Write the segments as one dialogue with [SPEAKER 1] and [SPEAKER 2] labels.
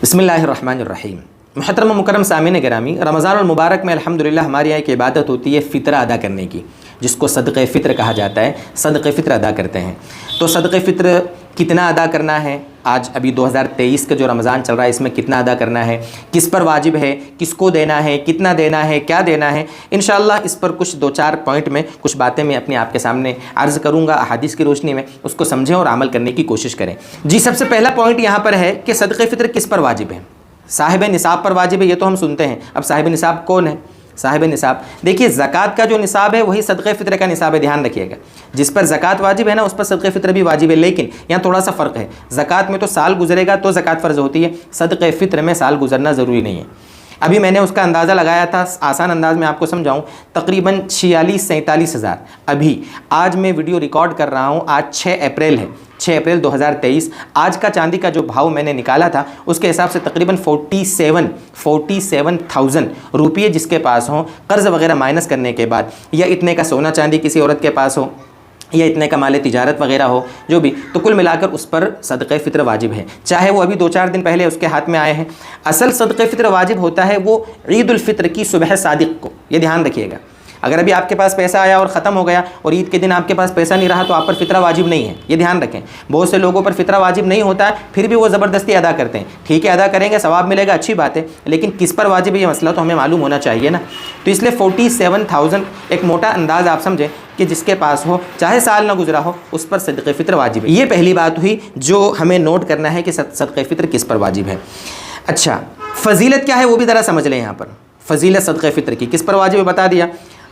[SPEAKER 1] बिस्मिल्लाहिर्रहमानिर्रहीम। मुहतरम मुकरम सामीन गिरामी, रमज़ानुल मुबारक में अल्हम्दुलिल्लाह हमारे यहाँ एक इबादत होती है फ़ित्र अदा करने की, जिसको सदक़े फ़ित्र कहा जाता है। सदक़े फ़ित्र अदा करते हैं। तो सदक़े फ़ित्र कितना अदा करना है, आज अभी 2023 का जो रमज़ान चल रहा है इसमें कितना अदा करना है, किस पर वाजिब है, किसको देना है, कितना देना है, क्या देना है, इंशाअल्लाह इस पर कुछ दो चार पॉइंट में कुछ बातें मैं अपने आपके सामने अर्ज़ करूँगा। अहादीस की रोशनी में उसको समझें और अमल करने की कोशिश करें। जी, सबसे पहला पॉइंट यहाँ पर है कि सदक़े फ़ित्र किस पर वाजिब है। साहिब निसाब पर वाजिब है, ये तो हम सुनते हैं। अब साहिब निसाब कौन है? साहिब निसाब, देखिए ज़कात का जो निसाब है वही सदक़े फ़ित्र का निसाब है। ध्यान रखिएगा, जिस पर ज़कात वाजिब है ना उस पर सदक़े फ़ित्र भी वाजिब है, लेकिन यहाँ थोड़ा सा फ़र्क है। ज़कात में तो साल गुजरेगा तो ज़कात फ़र्ज़ होती है, सदक़े फ़ित्र में साल गुजरना ज़रूरी नहीं है। अभी मैंने उसका अंदाज़ा लगाया था, आसान अंदाज में आपको समझाऊँ, तकरीबन 46-47 हज़ार। अभी आज मैं वीडियो रिकॉर्ड कर रहा हूँ, आज 6 अप्रैल है, 6 अप्रैल 2023। आज का चांदी का जो भाव मैंने निकाला था उसके हिसाब से तकरीबन 47,000 रुपये जिसके पास हों, कर्ज़ वगैरह माइनस करने के बाद, या इतने का सोना चांदी किसी औरत के पास हो, या इतने का माल तिजारत वगैरह हो, जो भी, तो कुल मिलाकर उस पर सदक़े फ़ित्र वाजिब है, चाहे वो अभी 2-4 दिन पहले उसके हाथ में आए हैं। असल सदक़े फ़ित्र वाजिब होता है वो ईद उल फ़ित्र की सुबह सादिक़ को। ये ध्यान रखिएगा, अगर अभी आपके पास पैसा आया और ख़त्म हो गया और ईद के दिन आपके पास पैसा नहीं रहा तो आप पर फ़ित्रा वाजिब नहीं है। ये ध्यान रखें, बहुत से लोगों पर फ़ित्रा वाजिब नहीं होता है, फिर भी वो ज़बरदस्ती अदा करते हैं। ठीक है, अदा करेंगे, सवाब मिलेगा, अच्छी बात है, लेकिन किस पर वाजिब है ये मसला तो हमें मालूम होना चाहिए ना। तो इसलिए 47,000 एक मोटा अंदाज़ आप समझें कि जिसके पास हो, चाहे साल ना गुजरा हो, उस पर सदक़े फ़ित्र वाजिब है। ये पहली बात हुई जो हमें नोट करना है कि सदक़े फ़ित्र किस पर वाजिब है। अच्छा, फ़जीलत क्या है वो भी ज़रा समझ लें। यहाँ पर फ़जीलत सदक़े फ़ित्र की किस पर वाजिब है बता दिया।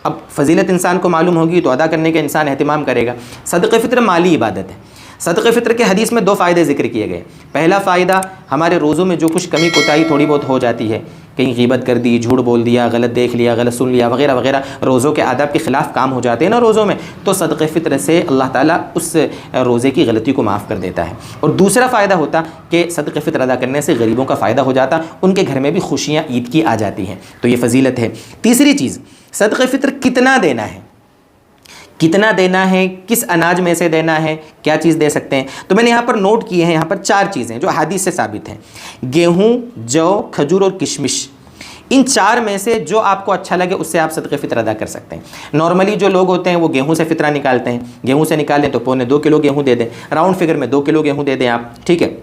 [SPEAKER 1] अब फ़जीलत इंसान को मालूम होगी तो अदा करने का इंसान एहतिमाम करेगा। सदक़े फ़ित्र माली इबादत है। सदक़े फ़ित्र के हदीस में 2 फ़ायदे ज़िक्र किए गए। पहला फ़ायदा, हमारे रोज़ों में जो कुछ कमी कोताही थोड़ी बहुत हो जाती है, कहीं ग़ीबत कर दी, झूठ बोल दिया, गलत देख लिया, गलत सुन लिया, वगैरह वगैरह, रोज़ों के आदाब के ख़िलाफ़ काम हो जाते हैं ना रोज़ों में, तो सदक़े फ़ित्र से अल्लाह ताला उस रोज़े की गलती को माफ़ कर देता है। और दूसरा फ़ायदा होता कि सदक़े फ़ित्र अदा करने से गरीबों का फ़ायदा हो जाता, उनके घर में भी खुशियाँ ईद की आ जाती हैं। तो ये फ़जीलत है। तीसरी चीज़, सदक़े फ़ित्र कितना देना है, कितना देना है, किस अनाज में से देना है, क्या चीज़ दे सकते हैं। तो मैंने यहाँ पर नोट किए हैं, यहाँ पर 4 चीज़ें जो हदीस से साबित हैं। गेहूँ, जौ, खजूर और किशमिश, इन 4 में से जो आपको अच्छा लगे उससे आप सदक़े फ़ित्र अदा कर सकते हैं। नॉर्मली जो लोग होते हैं वो गेहूं से फ़ित्रा निकालते हैं, गेहूं से निकालें तो 2.25 किलो गेहूं दे दें, राउंड फिगर में 2 किलो गेहूं दे दें आप, ठीक है।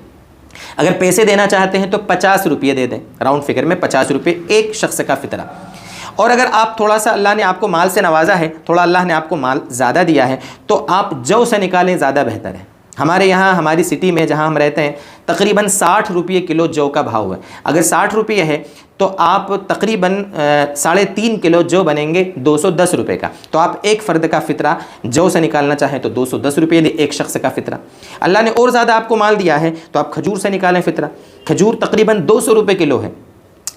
[SPEAKER 1] अगर पैसे देना चाहते हैं तो 50 रुपये दे दें, राउंड फिगर में 50 रुपये एक शख्स का फ़ित्रा। और अगर आप थोड़ा सा, अल्लाह ने आपको माल से नवाजा है, थोड़ा अल्लाह ने आपको माल ज़्यादा दिया है, तो आप जौ से निकालें, ज़्यादा बेहतर है। हमारे यहाँ, हमारी सिटी में जहाँ हम रहते हैं, तकरीबन 60 रुपये किलो जौ का भाव है। अगर 60 रुपये है तो आप तकरीबन 3.5 किलो जौ बनेंगे 210 रुपये का। तो आप एक फ़र्द का फ़ित्रा जौ से निकालना चाहें तो 210 रुपये एक शख्स का फ़ित्रा। अल्लाह ने और ज़्यादा आपको माल दिया है तो आप खजूर से निकालें फ़ित्रा। खजूर तकरीबन 200 रुपये किलो है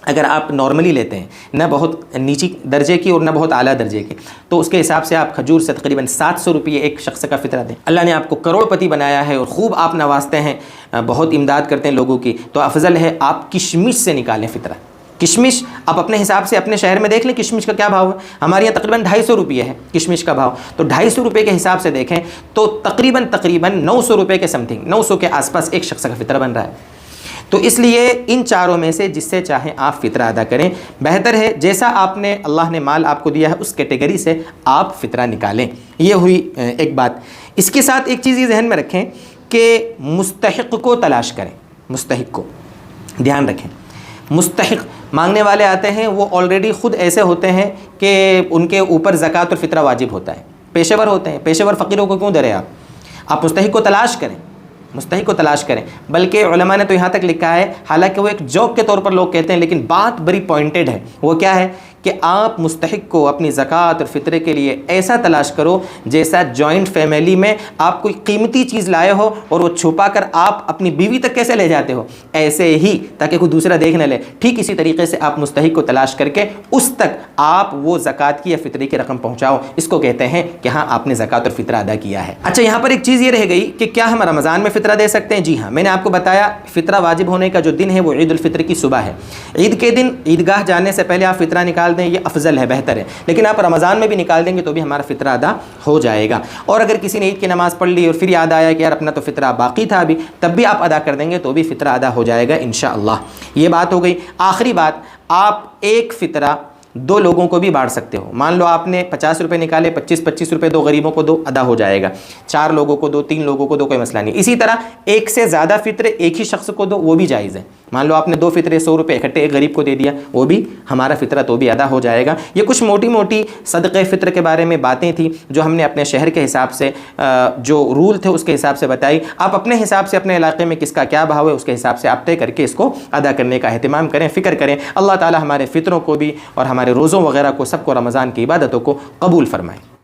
[SPEAKER 1] अगर आप नॉर्मली लेते हैं, न बहुत नीची दर्जे की और न बहुत आला दर्जे की, तो उसके हिसाब से आप खजूर से तकरीबन 700 रुपये एक शख्स का फ़ित्रा दें। अल्लाह ने आपको करोड़पति बनाया है और ख़ूब आप नवाजते हैं, बहुत इमदाद करते हैं लोगों की, तो अफजल है आप किशमिश से निकालें फ़ित्रा। किशमिश आप अपने हिसाब से अपने शहर में देख लें किशमिश का क्या भाव है। हमारे यहाँ तकरीबन 250 रुपये है किशमिश का भाव, तो 250 रुपये के हिसाब से देखें तो तकरीबन 900 रुपये के समथिंग, 900 के आसपास एक शख्स का फ़ित्रा बन रहा है। तो इसलिए इन 4 में से जिससे चाहें आप फ़ित्रा अदा करें, बेहतर है जैसा आपने, अल्लाह ने माल आपको दिया है उस कैटेगरी से आप फ़ित्रा निकालें। ये हुई एक बात। इसके साथ एक चीज़ ये जहन में रखें कि मुस्तहिक़ को तलाश करें। मुस्तहिक़ को ध्यान रखें। मुस्तहिक़ मांगने वाले आते हैं, वो ऑलरेडी ख़ुद ऐसे होते हैं कि उनके ऊपर ज़कात और फ़ित्रा वाजिब होता है, पेशेवर होते हैं। पेशेवर फ़कीरों को क्यों दे रहे आप मुस्तहिक़ को तलाश करें, मुस्तहिक़ को तलाश करें। बल्कि उलमा ने तो यहाँ तक लिखा है, हालांकि वो एक जोक के तौर पर लोग कहते हैं, लेकिन बात बड़ी पॉइंटेड है। वो क्या है कि आप मुस्तहिक़ को अपनी ज़कात और फ़ित्रे के लिए ऐसा तलाश करो जैसा जॉइंट फैमिली में आप कोई कीमती चीज़ लाए हो और वो छुपा कर आप अपनी बीवी तक कैसे ले जाते हो, ऐसे ही, ताकि कोई दूसरा देख न ले, ठीक इसी तरीके से आप मुस्तहिक़ को तलाश करके उस तक आप वो ज़कात की या फ़ित्रे की रकम पहुँचाओ। इसको कहते हैं कि हाँ आपने ज़कात और फ़ित्रा अदा किया है। अच्छा, यहाँ पर एक चीज़ ये रह गई कि क्या हम रमज़ान में फ़ित्रा दे सकते हैं। जी हाँ, मैंने आपको बताया फ़ित्रा वाजिब होने का जो दिन है वो ईद उल फ़ित्र की सुबह है। ईद के दिन ईदगाह जाने से पहले आप फ़ित्रा निकाल دیں یہ افضل ہے، بہتر ہے، لیکن آپ رمضان میں بھی نکال دیں گے تو بھی ہمارا فطرہ ادا ہو جائے گا۔ اور اگر کسی نے عید کی نماز پڑھ لی اور پھر یاد آیا کہ یار اپنا تو فطرہ باقی تھا ابھی، تب بھی آپ ادا کر دیں گے تو بھی فطرہ ادا ہو جائے گا انشاءاللہ۔ یہ بات ہو گئی۔ آخری بات، آپ ایک فطرہ 2 لوگوں کو بھی بانٹ سکتے ہو۔ مان لو آپ نے 50 روپے نکالے، 25 روپے 2 غریبوں کو دو، ادا ہو جائے گا۔ 4 لوگوں کو دو، 3 لوگوں کو دو، کوئی مسئلہ نہیں۔ اسی طرح ایک سے زیادہ فطرے ایک ہی شخص کو دو، وہ بھی جائز ہے۔ مان لو آپ نے 2 فطرے 100 روپے اکٹھے ایک غریب کو دے دیا، وہ بھی ہمارا فطرہ تو بھی ادا ہو جائے گا۔ یہ کچھ موٹی موٹی صدقہ فطر کے بارے میں باتیں تھیں جو ہم نے اپنے شہر کے حساب سے جو رول تھے اس کے حساب سے بتائی۔ آپ اپنے حساب سے اپنے علاقے میں کس کا کیا بھاؤ ہے اس کے حساب سے آپ طے کر کے اس کو ادا کرنے کا اہتمام کریں، فکر کریں۔ اللہ تعالی ہمارے فطروں کو بھی اور ہمارے روزوں وغیرہ کو سب کو رمضان کی عبادتوں کو قبول فرمائے۔